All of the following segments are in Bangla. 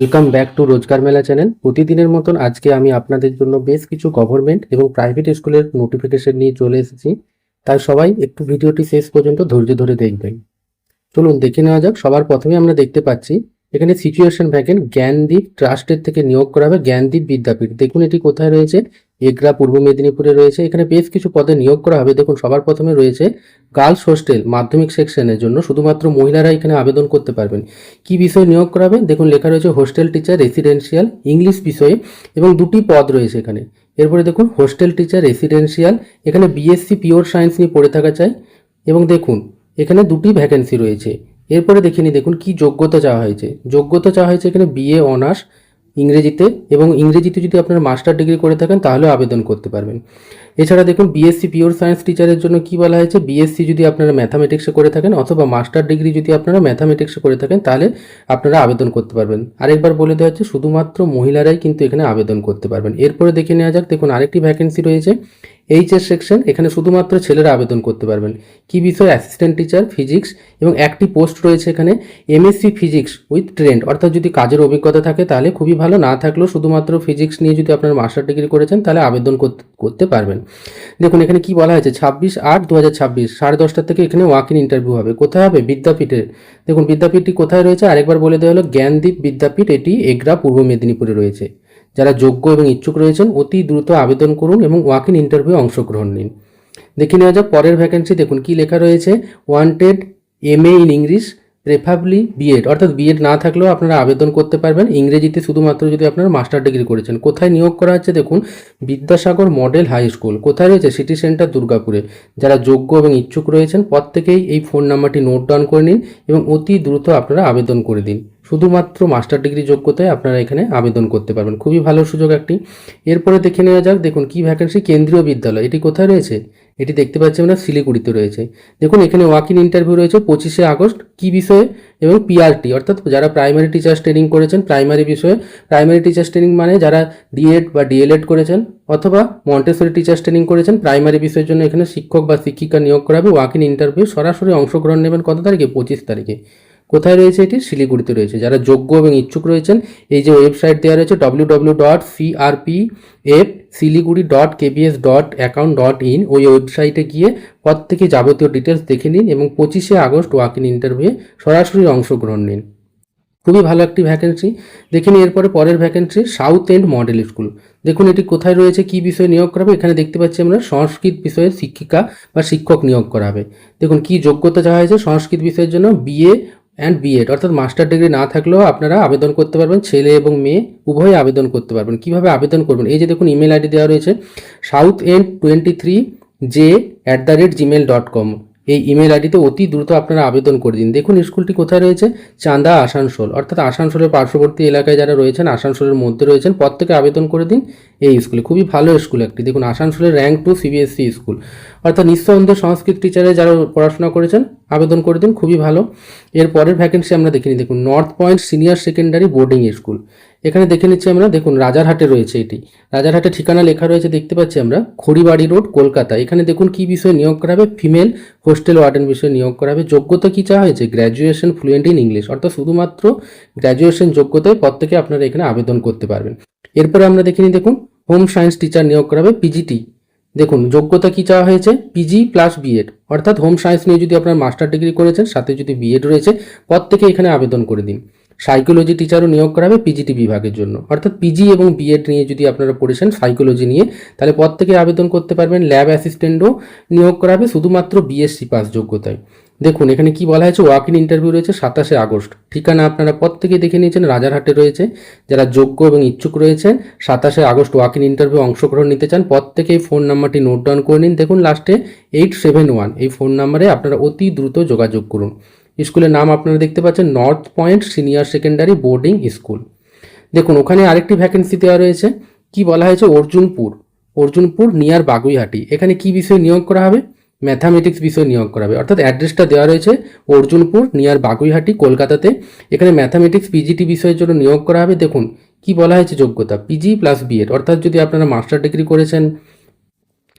ওয়েলকাম ব্যাক টু রোজগার মেলা চ্যানেল। প্রতিদিনের মতন আজকে আমি আপনাদের জন্য বেশ কিছু গভর্নমেন্ট এবং প্রাইভেট স্কুলের নোটিফিকেশন নিয়ে চলে এসেছি। তাই সবাই একটু ভিডিওটি শেষ পর্যন্ত ধৈর্য ধরে দেখবেন। চলুন দেখে নেওয়া যাক। সবার প্রথমে আমরা দেখতে পাচ্ছি এখানে সিচুয়েশন ভ্যাকেন্ট জ্ঞানদীপ ট্রাস্টের থেকে নিয়োগ করা হবে জ্ঞানদীপ বিদ্যাপীঠ। দেখুন এটি কোথায় রয়েছে, এগরা পূর্ব মেদিনীপুরে রয়েছে। এখানে বেশ কিছু পদে নিয়োগ করা হবে। দেখুন সবার প্রথমে রয়েছে গার্লস হোস্টেল মাধ্যমিক সেকশনের জন্য শুধুমাত্র মহিলারা এখানে আবেদন করতে পারবেন। কি বিষয়ে নিয়োগ করা হবে দেখুন লেখা রয়েছে হোস্টেল টিচার রেসিডেন্সিয়াল ইংলিশ বিষয়ে এবং দুটি পদ রয়েছে এখানে। এরপরে দেখুন হোস্টেল টিচার রেসিডেন্সিয়াল, এখানে বিএসসি পিওর সায়েন্স নিয়ে পড়ে থাকা চাই এবং দেখুন এখানে দুটি ভ্যাকেন্সি রয়েছে। এরপরে দেখে নিই দেখুন কি যোগ্যতা চাওয়া হয়েছে। যোগ্যতা চাওয়া হয়েছে এখানে বিএ অনার্স ইংরেজিতে, এবং ইংরেজিতে যদি আপনার মাস্টার ডিগ্রি করে থাকেন তাহলেও আবেদন করতে পারবেন। এছাড়া দেখুন বিএসসি পিওর সায়েন্স টিচারের জন্য কি বলা হয়েছে, বিএসসি যদি আপনারা ম্যাথামেটিক্সে করে থাকেন অথবা মাস্টার ডিগ্রি যদি আপনারা ম্যাথামেটিক্সে করে থাকেন তাহলে আপনারা আবেদন করতে পারবেন। আরেকবার বলে দেওয়া হচ্ছে শুধুমাত্র মহিলারাই কিন্তু এখানে আবেদন করতে পারবেন। এরপরে দেখে নেওয়া যাক দেখুন আরেকটি ভ্যাকেন্সি রয়েছে এইচএস সেকশন, এখানে শুধুমাত্র ছেলেরা আবেদন করতে পারবেন। কি বিষয়, অ্যাসিস্ট্যান্ট টিচার ফিজিক্স, এবং একটি পোস্ট রয়েছে এখানে এমএসসি ফিজিক্স উইথ ট্রেন্ড, অর্থাৎ যদি কাজের অভিজ্ঞতা থাকে তাহলে খুবই ভালো, না থাকলেও শুধুমাত্র ফিজিক্স নিয়ে যদি আপনার মাস্টার ডিগ্রি করেছেন তাহলে আবেদন করতে পারবেন। দেখুন এখানে কি বলা হয়েছে 26/8/2026 10:30 থেকে এখানে ওয়াক ইন ইন্টারভিউ হবে। কোথায় হবে, বিদ্যাপীঠে। দেখুন বিদ্যাপীঠটি কোথায় রয়েছে আরেকবার বলে দেওয়া হলো জ্ঞানদীপ বিদ্যাপীঠ, এটি এগরা পূর্ব মেদিনীপুরে রয়েছে। যারা যোগ্য এবং ইচ্ছুক রয়েছেন অতি দ্রুত আবেদন করুন এবং ওয়াক ইন ইন্টারভিউ অংশগ্রহণ নিন। দেখে নেওয়া যাক পরের ভ্যাকেন্সি। দেখুন কি লেখা রয়েছে, wanted MA in English preferably BEd, অর্থাৎ বিএড না থাকলেও আপনারা আবেদন করতে পারবেন ইংরেজিতে শুধুমাত্র যদি আপনারা মাস্টার ডিগ্রি করেছেন। কোথায় নিয়োগ করা হচ্ছে দেখুন বিদ্যাসাগর মডেল হাই স্কুল। কোথায় রয়েছে, সিটি সেন্টার দুর্গাপুরে। যারা যোগ্য এবং ইচ্ছুক রয়েছেন প্রত্যেকেই এই ফোন নাম্বারটি নোট ডাউন করে নিন এবং অতি দ্রুত আপনারা আবেদন করে দিন। শুধুমাত্র মাস্টার ডিগ্রি যোগ্যতায় আপনারা এখানে আবেদন করতে পারবেন, খুবই ভালো সুযোগ একটি। এরপরে দেখে নেওয়া যাক দেখুন কি ভ্যাকেন্সি, কেন্দ্রীয় বিদ্যালয়, এটি কোথায় রয়েছে, এটি দেখতে পাচ্ছি আমরা শিলিগুড়িতে রয়েছে। দেখুন এখানে ওয়াক ইন ইন্টারভিউ রয়েছে 25শে আগস্ট, কি বিষয়ে, এবং পিআরটি অর্থাৎ যারা প্রাইমারি টিচার্স ট্রেনিং করেছেন প্রাইমারি বিষয়ে। প্রাইমারি টিচার্স ট্রেনিং মানে যারা ডিএড বা ডিএলএড করেছেন অথবা মন্টেসরি টিচার্স ট্রেনিং করেছেন প্রাইমারি বিষয়ের জন্য এখানে শিক্ষক বা শিক্ষিকা নিয়োগ করা হবে। ওয়াক ইন ইন্টারভিউ সরাসরি অংশগ্রহণ নেবেন কত তারিখে, 25 তারিখে। কোথায় রয়েছে, এটি শিলিগুড়িতে রয়েছে। যারা যোগ্য এবং ইচ্ছুক রয়েছেন এই যে ওয়েবসাইট দেওয়া রয়েছে www.crpfsiliguri.kbs.account.in, ওই ওয়েবসাইটে গিয়ে প্রত্যেকে যাবতীয় ডিটেলস দেখে নিন এবং 25শে আগস্ট ওয়াক ইন ইন্টারভিউ সরাসরি অংশগ্রহণ নিন। খুবই ভালো একটি ভ্যাকেন্সি। দেখে নিন এরপরে পরের vacancy South End Model School. দেখুন এটি কোথায় রয়েছে, কি বিষয়ে নিয়োগ করা হবে, এখানে দেখতে পাচ্ছি আমরা সংস্কৃত বিষয়ের শিক্ষিকা বা শিক্ষক নিয়োগ করা হবে। দেখুন কি যোগ্যতা চাওয়া হয়েছে, সংস্কৃত বিষয়ের জন্য বিএ অ্যান্ড বিএড, অর্থাৎ মাস্টার ডিগ্রি না থাকলেও আপনারা আবেদন করতে পারবেন, ছেলে এবং মেয়ে উভয়ে আবেদন করতে পারবেন। কিভাবে আবেদন করবেন, এই যে দেখুন ইমেল আইডি দেওয়া রয়েছে southend23j@gmail.com, এই ইমেল আইডিতে অতি দ্রুত আপনারা আবেদন করে দিন। দেখুন স্কুলটি কোথায় রয়েছে, চাঁদা আসানসোল, অর্থাৎ আসানসোলের পার্শ্ববর্তী এলাকায় যারা রয়েছেন আসানসোলের মধ্যে রয়েছেন প্রত্যেকে আবেদন করে দিন এই স্কুলে। খুবই ভালো স্কুল একটি। দেখুন আসানসোলের র্যাঙ্ক 2 সিবিএসসি স্কুল, অর্থাৎ নিঃসন্দেহে সংস্কৃত টিচারে যারা পড়াশোনা করেছেন আবেদন করে দিন, খুবই ভালো। এর পরের ভ্যাকেন্সি আমরা দেখে নিই। দেখুন north point senior secondary boarding school, এখানে দেখে নিচ্ছি আমরা। দেখুন রাজারহাটে রয়েছে এটি, রাজারহাটে ঠিকানা লেখা রয়েছে দেখতে পাচ্ছি আমরা, খড়িবাড়ি রোড কলকাতা। এখানে দেখুন কি বিষয়ে নিয়োগ করা হবে, ফিমেল হোস্টেল ওয়ার্ডেন বিষয়ে নিয়োগ করা হবে। যোগ্যতা কি চাওয়া হয়েছে, গ্র্যাজুয়েশন ফ্লুয়েন্ট ইন ইংলিশ, অর্থাৎ শুধুমাত্র গ্র্যাজুয়েশন যোগ্যতায় প্রত্যেকে আপনারা এখানে আবেদন করতে পারবেন। এরপরে আমরা দেখে নিই দেখুন হোম সায়েন্স টিচার নিয়োগ করা হবে পিজিটি। দেখুন যোগ্যতা কি চাওয়া হয়েছে, পিজি প্লাস বিএড, অর্থাৎ হোম সায়েন্স নিয়ে যদি আপনার মাস্টার ডিগ্রি করেছেন সাথে যদি বিএড রয়েছে প্রত্যেকে এখানে আবেদন করে দিন। সাইকোলজি টিচারও নিয়োগ করা হবে পিজিটি বিভাগের জন্য, অর্থাৎ পিজি এবং বিএড নিয়ে যদি আপনারা পড়েছেন সাইকোলজি নিয়ে তাহলে প্রত্যেকে আবেদন করতে পারবেন। ল্যাব অ্যাসিস্ট্যান্টও নিয়োগ করা হবে শুধুমাত্র বিএসসি পাস যোগ্যতায়। দেখুন এখানে কি বলা হয়েছে, ওয়াক ইন ইন্টারভিউ রয়েছে 27শে আগস্ট, ঠিকানা আপনারা প্রত্যেকে দেখে নিয়েছেন রাজারহাটে রয়েছে। যারা যোগ্য এবং ইচ্ছুক রয়েছেন 27শে আগস্ট ওয়াক ইন ইন্টারভিউ অংশগ্রহণ নিতে চান প্রত্যেকেই ফোন নাম্বারটি নোট ডাউন করে নিন। দেখুন লাস্টে 871 এই ফোন নাম্বারে আপনারা অতি দ্রুত যোগাযোগ করুন। স্কুলের নাম আপনারা দেখতে পাচ্ছেন north point senior secondary boarding school. দেখুন ওখানে আরেকটি ভ্যাকেন্সি দেওয়া রয়েছে, কি বলা হয়েছে, অর্জুনপুর নিয়ার বাগুইহাটি। এখানে কি বিষয়ে নিয়োগ করা হবে, ম্যাথামেটিক্স বিষয়ে নিয়োগ করা হবে, অর্থাৎ অ্যাড্রেসটা দেওয়া রয়েছে অর্জুনপুর নিয়ার বাগুইহাটি কলকাতাতে। এখানে ম্যাথামেটিক্স পিজিটি বিষয়ের জন্য নিয়োগ করা হবে। দেখুন কি বলা হয়েছে, যোগ্যতা পিজি প্লাস বিএড, অর্থাৎ যদি আপনারা মাস্টার ডিগ্রি করেছেন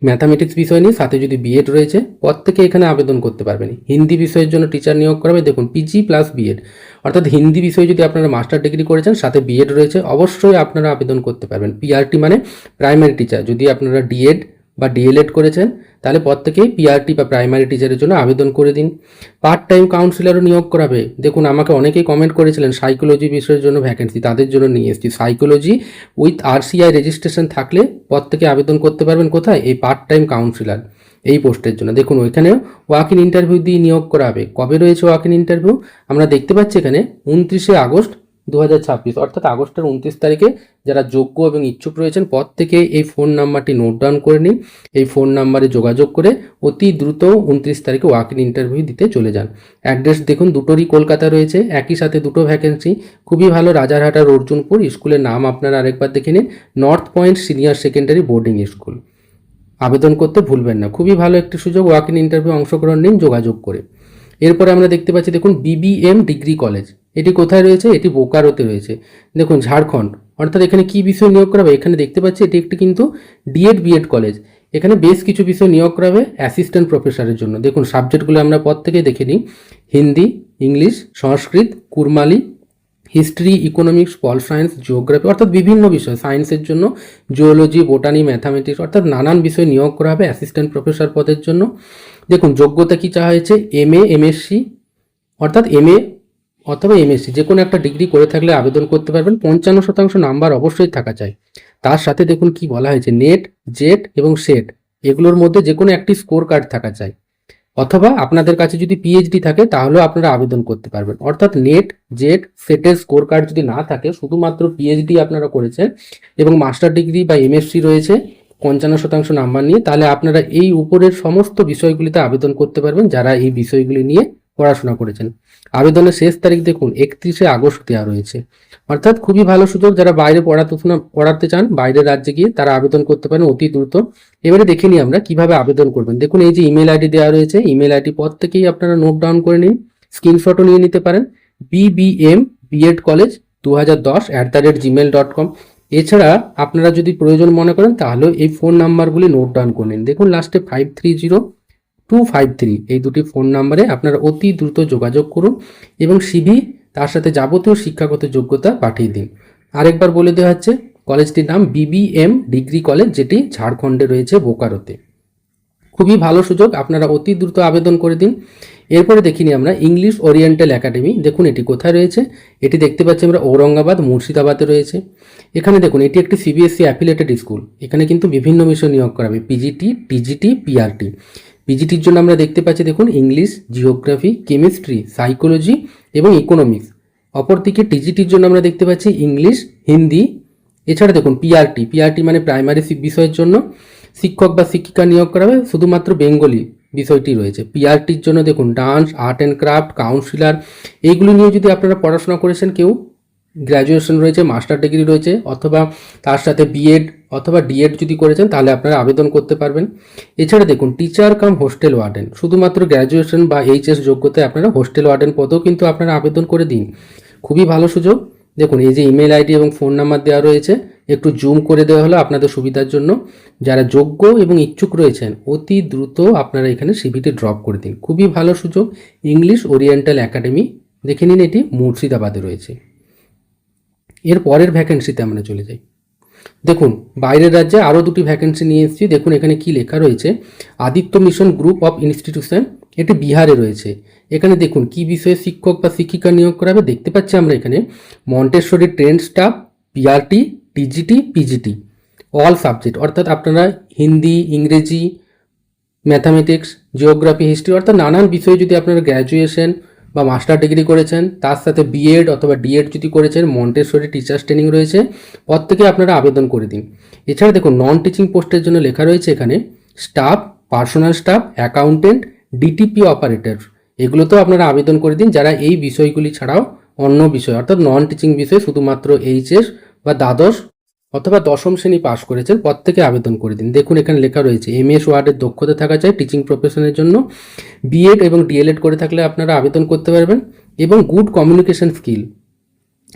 ম্যাথামেটিক্স বিষয় নিয়ে সাথে যদি বিএড রয়েছে প্রত্যেকে এখানে আবেদন করতে পারবেন। হিন্দি বিষয়ের জন্য টিচার নিয়োগ করা হবে, দেখুন পিজি প্লাস বিএড, অর্থাৎ হিন্দি বিষয়ে যদি আপনারা মাস্টার ডিগ্রি করেছেন সাথে বিএড রয়েছে অবশ্যই আপনারা আবেদন করতে পারবেন। পিআরটি মানে প্রাইমারি টিচার, যদি আপনারা ডিএড বা ডিএলএড করেছেন তাহলে প্রত্যেকেই পিআরটি বা প্রাইমারি টিচারের জন্য আবেদন করে দিন। পার্ট টাইম কাউন্সিলরও নিয়োগ করাবে। দেখুন আমাকে অনেকেই কমেন্ট করেছিলেন সাইকোলজি বিষয়ের জন্য ভ্যাকেন্সি, তাদের জন্য নিয়ে এসেছি। সাইকোলজি উইথ আরসিআই রেজিস্ট্রেশন থাকলে প্রত্যেকে আবেদন করতে পারবেন। কোথায়? এই পার্ট টাইম কাউন্সিলর এই পোস্টের জন্য। দেখুন ওইখানেও ওয়াক ইন ইন্টারভিউ দিয়ে নিয়োগ করা হবে। কবে রয়েছে ওয়াক ইন ইন্টারভিউ? আমরা দেখতে পাচ্ছি এখানে 29শে আগস্ট 2026, অর্থাৎ আগস্টের 29 তারিখে যারা যোগ্য এবং ইচ্ছুক রয়েছেন প্রত্যেকে এই ফোন নাম্বারটি নোট ডাউন করে নিন। এই ফোন নাম্বারে যোগাযোগ করে অতি দ্রুত 29 তারিখে ওয়াক ইন ইন্টারভিউ দিতে চলে যান। অ্যাড্রেস দেখুন দুটোরই কলকাতা রয়েছে, একই সাথে দুটো ভ্যাকেন্সি, খুবই ভালো। রাজারহাট আর অর্জুনপুর। স্কুলের নাম আপনারা আরেকবার দেখে নিন, north point senior secondary boarding school. আবেদন করতে ভুলবেন না, খুবই ভালো একটি সুযোগ। ওয়াক ইন ইন্টারভিউ অংশগ্রহণ নিন যোগাযোগ করে। এরপরে আমরা দেখতে পাচ্ছি দেখুন বিবিএম ডিগ্রি কলেজ, এটি কোথায় রয়েছে? এটি বোকারোতে রয়েছে। দেখুন ঝাড়খণ্ড, অর্থাৎ এখানে কি বিষয় নিয়োগ করা হবে? এখানে দেখতে পাচ্ছি এটি একটি কিন্তু ডিএড বিএড কলেজ। এখানে বেশ কিছু বিষয় নিয়োগ করা হবে অ্যাসিস্ট্যান্ট প্রফেসরের জন্য। দেখুন সাবজেক্টগুলো আমরা প্রত্যেকেই দেখে নিই, Hindi, English, Sanskrit, Kurmali, history, economics, pol science, geography, অর্থাৎ বিভিন্ন বিষয়। সায়েন্সের জন্য জিওলজি, বোটানি, ম্যাথামেটিক্স, অর্থাৎ নানান বিষয় নিয়োগ করা হবে অ্যাসিস্ট্যান্ট প্রফেসর পদের জন্য। দেখুন যোগ্যতা কি চাওয়া হয়েছে? এমএ, এমএসসি, অর্থাৎ এমএ অথবা এমএসসি যে কোনো একটা ডিগ্রি করে থাকলে আবেদন করতে পারবেন। 55% নাম্বার অবশ্যই থাকা চাই। তার সাথে দেখুন কি বলা হয়েছে, নেট, জেট এবং সেট এগুলোর মধ্যে যে কোনো একটি স্কোর কার্ড থাকা চাই, অথবা আপনাদের কাছে যদি পিএইচডি থাকে তাহলেও আপনারা আবেদন করতে পারবেন। অর্থাৎ নেট, জেট, সেটের স্কোর কার্ড যদি না থাকে, শুধুমাত্র পিএইচডি আপনারা করেছেন এবং মাস্টার ডিগ্রি বা এমএসসি রয়েছে 55% নাম্বার নিয়ে, তাহলে আপনারা এই উপরের সমস্ত বিষয়গুলিতে আবেদন করতে পারবেন যারা এই বিষয়গুলি নিয়ে পড়াশোনা করেছেন। আবেদনের শেষ তারিখ দেখুন 31শে আগস্ট দেওয়া রয়েছে, অর্থাৎ খুবই ভালো সুযোগ। যারা বাইরে পড়াতে চান, বাইরের রাজ্যে গিয়ে তারা আবেদন করতে পারেন অতি দ্রুত। এবারে দেখে নিই আমরা কিভাবে আবেদন করবেন। দেখুন এই যে ইমেল আইডি দেওয়া রয়েছে, ইমেল আইডি প্রত্যেকেই আপনারা নোট ডাউন করে নিন, স্ক্রিনশটও নিয়ে নিতে পারেন। BBM B Ed college 2010@gmail.com। এছাড়া আপনারা যদি প্রয়োজন মনে করেন তাহলে এই ফোন নাম্বারগুলি নোট ডাউন করে নিন। দেখুন লাস্টে 530253 এই দুটি ফোন নাম্বারে আপনারা অতি দ্রুত যোগাযোগ করুন এবং সিভি তার সাথে যাবতীয় শিক্ষাগত যোগ্যতা পাঠিয়ে দিন। আরেকবার বলে দেওয়া হচ্ছে, কলেজটির নাম BBM ডিগ্রি কলেজ, যেটি ঝাড়খণ্ডে রয়েছে বোকারোতে। খুবই ভালো সুযোগ, আপনারা অতি দ্রুত আবেদন করে দিন। এরপরে দেখিনি আমরা ইংলিশ ওরিয়েন্টাল একাডেমি। দেখুন এটি কোথায় রয়েছে? এটি দেখতে পাচ্ছি আমরা ঔরঙ্গাবাদ, মুর্শিদাবাদে রয়েছে। এখানে দেখুন এটি একটি সিবিএসসি অ্যাফিলিয়েটেড স্কুল। এখানে কিন্তু বিভিন্ন বিষয় নিয়োগ করা হবে, পিজিটি, টিজিটি, পিআরটি। পিজিটির জন্য আমরা দেখতে পাচ্ছি দেখুন ইংলিশ, জিওগ্রাফি, কেমিস্ট্রি, সাইকোলজি এবং ইকোনমিক্স। অপরদিকে টিজিটির জন্য আমরা দেখতে পাচ্ছি ইংলিশ, হিন্দি। এছাড়া দেখুন পিআরটি মানে প্রাইমারি বিষয়ের জন্য শিক্ষক বা শিক্ষিকা নিয়োগ করা হবে, শুধুমাত্র বেঙ্গলি বিষয়টি রয়েছে। পিআরটির জন্য দেখুন dance, art and craft, councillor, এইগুলো নিয়ে যদি আপনারা পড়াশোনা করেছেন, কেউ গ্র্যাজুয়েশন রয়েছে, মাস্টার ডিগ্রি রয়েছে, অথবা তার সাথে বিএড অথবা ডিএড যদি করেছেন তাহলে আপনারা আবেদন করতে পারবেন। এছাড়া দেখুন টিচার কাম হোস্টেল ওয়ার্ডেন, শুধুমাত্র গ্র্যাজুয়েশন বা এইচএস যোগ্যতায় আপনারা হোস্টেল ওয়ার্ডেন পদেও কিন্তু আপনারা আবেদন করে দিন। খুবই ভালো সুযোগ। দেখুন এই যে ইমেল আইডি এবং ফোন নাম্বার দেওয়া রয়েছে, একটু জুম করে দেওয়া হলো আপনাদের সুবিধার জন্য। যারা যোগ্য এবং ইচ্ছুক রয়েছেন অতি দ্রুত আপনারা এখানে সিভিটি ড্রপ করে দিন। খুবই ভালো সুযোগ। ইংলিশ ওরিয়েন্টাল একাডেমি দেখে নিন, এটি মুর্শিদাবাদে রয়েছে। এর পরের ভ্যাকেন্সিতে আমরা চলে যাই। দেখুন বাইরের রাজ্যে আরও দুটি ভ্যাকেন্সি নিয়ে এসেছি। দেখুন এখানে কি লেখা রয়েছে, Aditya mission group of institution, এটি বিহারে রয়েছে। এখানে দেখুন কি বিষয়ে শিক্ষক বা শিক্ষিকা নিয়োগ করা হবে। দেখতে পাচ্ছি আমরা এখানে মন্টেশ্বরী trend staff, PRT, TGT, PGT, all subject, অর্থাৎ আপনারা হিন্দি, ইংরেজি, ম্যাথামেটিক্স, জিওগ্রাফি, হিস্ট্রি, অর্থাৎ নানান বিষয়ে যদি আপনারা গ্র্যাজুয়েশন বা মাস্টার ডিগ্রি করেছেন, তার সাথে বিএড অথবা ডিএড যদি করেছেন, মন্টেশ্বরী টিচার্স ট্রেনিং রয়েছে, প্রত্যেকে আপনারা আবেদন করে দিন। এছাড়া দেখুন নন টিচিং পোস্টের জন্য লেখা রয়েছে এখানে staff, personal staff, accountant, DTP operator, এগুলোতেও আপনারা আবেদন করে দিন যারা এই বিষয়গুলি ছাড়াও অন্য বিষয় অর্থাৎ নন টিচিং বিষয় শুধুমাত্র এইচএস বা দ্বাদশ অথবা দশম শ্রেণী পাশ করেছেন, প্রত্যেকে আবেদন করে দিন। দেখুন এখানে লেখা রয়েছে এমএস ওয়ার্ডের দক্ষতা থাকা চাই টিচিং প্রফেশনের জন্য, বিএড এবং ডিএলএড করে থাকলে আপনারা আবেদন করতে পারবেন, এবং গুড কমিউনিকেশন স্কিল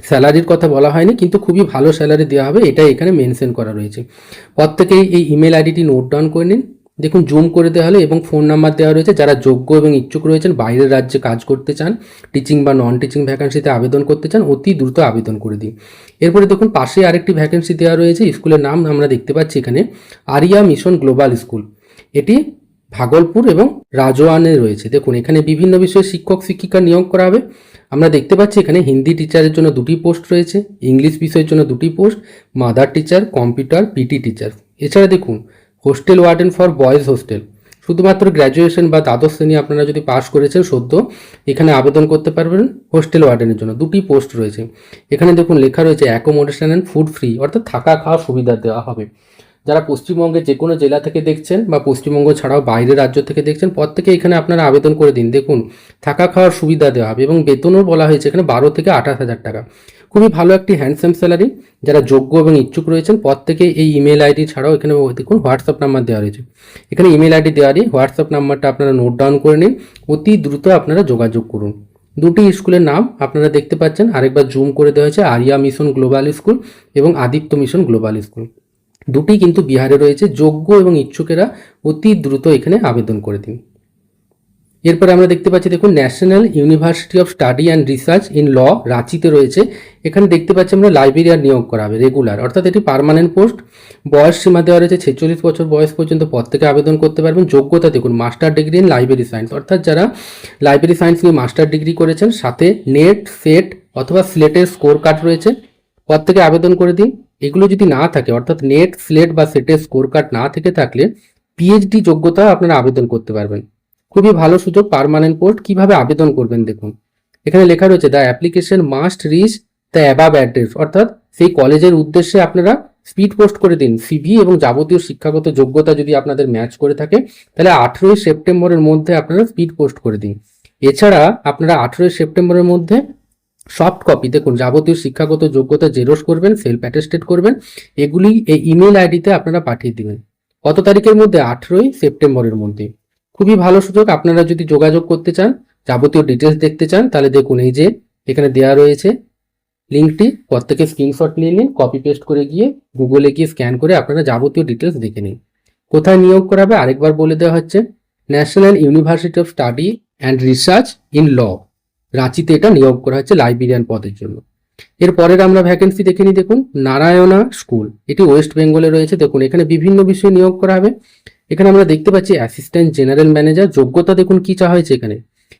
স্যালারির কথা বলা হয়নি, কিন্তু খুবই ভালো স্যালারি দেওয়া হবে, এটা এখানে মেনশন করা রয়েছে। প্রত্যেকেই এই ইমেল আইডিটি নোট ডাউন করে নিন। দেখুন জুম করে দেওয়া হলো এবং ফোন নাম্বার দেওয়া রয়েছে। যারা যোগ্য এবং ইচ্ছুক রয়েছেন, বাইরের রাজ্যে কাজ করতে চান, টিচিং বা নন টিচিং ভ্যাকেন্সিতে আবেদন করতে চান, অতি দ্রুত আবেদন করে দিন। এরপরে দেখুন পাশে আরেকটি ভ্যাকেন্সি দেওয়া রয়েছে। স্কুলের নাম আমরা দেখতে পাচ্ছি এখানে, আরিয়া মিশন গ্লোবাল স্কুল। এটি ভাগলপুর এবং রাজওয়ানে রয়েছে। দেখুন এখানে বিভিন্ন বিষয়ে শিক্ষক শিক্ষিকা নিয়োগ করা হবে। আমরা দেখতে পাচ্ছি এখানে হিন্দি টিচারের জন্য 2টি পোস্ট রয়েছে, ইংলিশ বিষয়ের জন্য 2টি post, mother teacher, computer, PT teacher. এছাড়া দেখুন hostel warden for boys hostel, শুধুমাত্র গ্র্যাজুয়েশন বা দ্বাদশ শ্রেণী আপনারা যদি পাস করেছেন সদ্য, এখানে আবেদন করতে পারবেন হোস্টেল ওয়ার্ডেনের জন্য। 2টি পোস্ট রয়েছে। এখানে দেখুন লেখা রয়েছে অ্যাকোমোডেশন অ্যান্ড ফুড ফ্রি, অর্থাৎ থাকা খাওয়ার সুবিধা দেওয়া হবে। যারা পশ্চিমবঙ্গের যে কোনো জেলা থেকে দেখছেন বা পশ্চিমবঙ্গ ছাড়াও বাইরের রাজ্য থেকে দেখছেন, প্রত্যেকে এখানে আপনারা আবেদন করে দিন। দেখুন থাকা খাওয়ার সুবিধা দেওয়া হবে এবং বেতনও বলা হয়েছে এখানে 12 থেকে 28,000 টাকা। খুবই ভালো একটি হ্যান্ডসাম স্যালারি। যারা যোগ্য এবং ইচ্ছুক রয়েছেন প্রত্যেকে এই ইমেল আইডি ছাড়াও এখানে দেখুন হোয়াটসঅ্যাপ নাম্বার দেওয়া রয়েছে। এখানে ইমেল আইডি দেওয়া নেই, হোয়াটসঅ্যাপ নাম্বারটা আপনারা নোট ডাউন করে নিন, অতি দ্রুত আপনারা যোগাযোগ করুন। 2টি স্কুলের নাম আপনারা দেখতে পাচ্ছেন, আরেকবার জুম করে দেওয়া হয়েছে, আরিয়া মিশন গ্লোবাল স্কুল এবং আদিত্য মিশন গ্লোবাল স্কুল। 2টি কিন্তু বিহারে রয়েছে। যোগ্য এবং ইচ্ছুকেরা অতি দ্রুত এখানে আবেদন করে দিন। এরপরে আমরা দেখতে পাচ্ছি দেখুন national university of study and research in law রাঁচিতে রয়েছে। এখানে দেখতে পাচ্ছি আমরা লাইব্রেরিয়ান নিয়োগ করা হবে রেগুলার, অর্থাৎ এটি পার্মানেন্ট পোস্ট। বয়স সীমা দেওয়া রয়েছে 46 বছর বয়স পর্যন্ত প্রত্যেকে আবেদন করতে পারবেন। যোগ্যতা দেখুন master degree in library science, অর্থাৎ যারা লাইব্রেরি সায়েন্স নিয়ে মাস্টার ডিগ্রি করেছেন, সাথে নেট সেট অথবা স্লেটের স্কোর কার্ড রয়েছে, প্রত্যেকে আবেদন করে দিন। এগুলো যদি না থাকে, অর্থাৎ নেট স্লেট বা সেটের স্কোর কার্ড না থেকে থাকলে পিএইচডি যোগ্যতা আপনারা আবেদন করতে পারবেন। খুবই ভালো সুযোগ, পার্মানেন্ট পোস্ট। কিভাবে আবেদন করবেন দেখুন এখানে লেখা রয়েছে, the application must reach the above address, অর্থাৎ সেই কলেজের উদ্দেশ্যে আপনারা স্পিড পোস্ট করে দিন সিভি এবং যাবতীয় শিক্ষাগত যোগ্যতা যদি আপনাদের ম্যাচ করে থাকে তাহলে 18 সেপ্টেম্বরের মধ্যে আপনারা স্পিড পোস্ট করে দিন। এছাড়া আপনারা 18 সেপ্টেম্বরের মধ্যে সফট কপি দেখুন যাবতীয় শিক্ষাগত যোগ্যতা জেরক্স করবেন, সেলফ অ্যাটেস্টেড করবেন, এগুলি এই ইমেল আইডিতে আপনারা পাঠিয়ে দিবেন। কত তারিখের মধ্যে? 18 সেপ্টেম্বরের মধ্যে। খুবই ভালো সুযোগ। আপনারা যদি যোগাযোগ করতে চান, যাবতীয় ডিটেলস দেখতে চান, তাহলে দেখুন এই যে এখানে দেওয়া রয়েছে লিঙ্কটি, প্রত্যেকে স্ক্রিনশট নিয়ে নিন, কপি পেস্ট করে গিয়ে গুগলে গিয়ে স্ক্যান করে আপনারা যাবতীয় ডিটেলস দেখে নিন। কোথায় নিয়োগ করাবে আরেকবার বলে দেওয়া হচ্ছে, national university of study and research in law রাঁচিতে এটা নিয়োগ করা হচ্ছে লাইব্রেরিয়ান পদের জন্য। এরপরের আমরা ভ্যাকেন্সি দেখে নিই। দেখুন নারায়ণা স্কুল, এটি ওয়েস্ট বেঙ্গলে রয়েছে। দেখুন এখানে বিভিন্ন বিষয়ে নিয়োগ করা হবে। এখানে আমরা দেখতে পাচ্ছি অ্যাসিস্ট্যান্ট জেনারেল ম্যানেজার। যোগ্যতা দেখুন কি চাওয়া হয়েছে এখানে,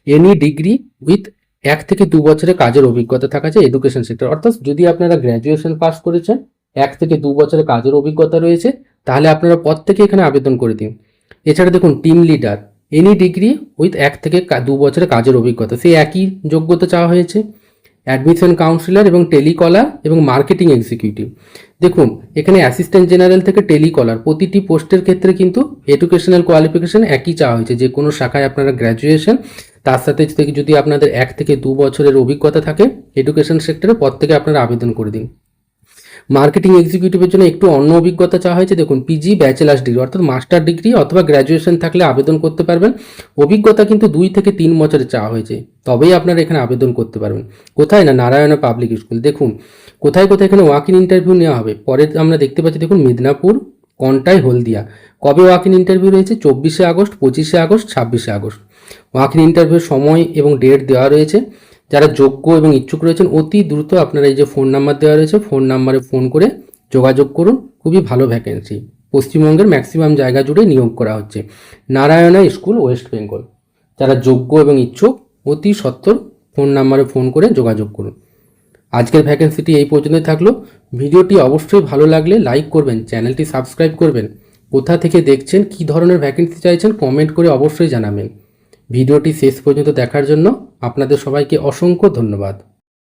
এনি ডিগ্রি উইথ 1 থেকে 2 বছরের কাজের অভিজ্ঞতা থাকা আছে এডুকেশন সেক্টর, অর্থাৎ যদি আপনারা গ্র্যাজুয়েশন পাস করেছেন, 1 থেকে 2 বছরের কাজের অভিজ্ঞতা রয়েছে, তাহলে আপনারা প্রত্যেকে এখানে আবেদন করে দিন। এছাড়া দেখুন team leader, any degree with 1 থেকে 2 বছরের কাজের অভিজ্ঞতা, সেই একই যোগ্যতা চাওয়া হয়েছে। অ্যাডমিশন কাউন্সিলর এবং টেলিকলার এবং মার্কেটিং এক্সিকিউটিভ। দেখুন এখানে অ্যাসিস্ট্যান্ট জেনারেল থেকে টেলিকলার, প্রতিটি পোস্টের ক্ষেত্রে কিন্তু এডুকেশনাল কোয়ালিফিকেশন একই চাওয়া হয়েছে, যে কোনো শাখায় আপনারা গ্র্যাজুয়েশন, তার সাথে যদি আপনাদের 1 থেকে 2 বছরের অভিজ্ঞতা থাকে এডুকেশন সেক্টরে, প্রত্যেকে আপনারা আবেদন করে দিন। মার্কেটিং এক্সিকিউটিভের জন্য একটু অন্য অভিজ্ঞতা চাওয়া হয়েছে। দেখুন পিজি, ব্যাচেলার্স ডিগ্রি অর্থাৎ মাস্টার ডিগ্রি অথবা গ্র্যাজুয়েশন থাকলে আবেদন করতে পারবেন। অভিজ্ঞতা কিন্তু 2 থেকে 3 বছরের চাওয়া হয়েছে, তবেই আপনারা এখানে আবেদন করতে পারবেন। কোথায়? না নারায়ণা পাবলিক স্কুল। দেখুন কোথায় কোথায় এখানে ওয়াক ইন ইন্টারভিউ নেওয়া হবে। পরে আমরা দেখতে পাচ্ছি দেখুন মিদনাপুর, কন্টাই, হলদিয়া। কবে ওয়াক ইন ইন্টারভিউ রয়েছে? 24 August, 25 August, 26 August. Walk in ইন্টারভিউর সময় এবং ডেট দেওয়া রয়েছে। যারা যোগ্য এবং ইচ্ছুক রয়েছেন অতি দ্রুত আপনারা এই যে ফোন নাম্বার দেওয়া রয়েছে, ফোন নাম্বারে ফোন করে যোগাযোগ করুন। খুবই ভালো ভ্যাকেন্সি, পশ্চিমবঙ্গের ম্যাক্সিমাম জায়গা জুড়ে নিয়োগ করা হচ্ছে। Narayana school, West Bengal. যারা যোগ্য এবং ইচ্ছুক অতি সত্বর ফোন নাম্বারে ফোন করে যোগাযোগ করুন। আজকের ভ্যাকেন্সিটি এই পর্যন্তই থাকলো। ভিডিওটি অবশ্যই ভালো লাগলে লাইক করবেন, চ্যানেলটি সাবস্ক্রাইব করবেন। কোথা থেকে দেখছেন, কী ধরনের ভ্যাকেন্সি চাইছেন কমেন্ট করে অবশ্যই জানাবেন। ভিডিওটি শেষ পর্যন্ত দেখার জন্য আপনাদের সবাইকে অসংখ্য ধন্যবাদ।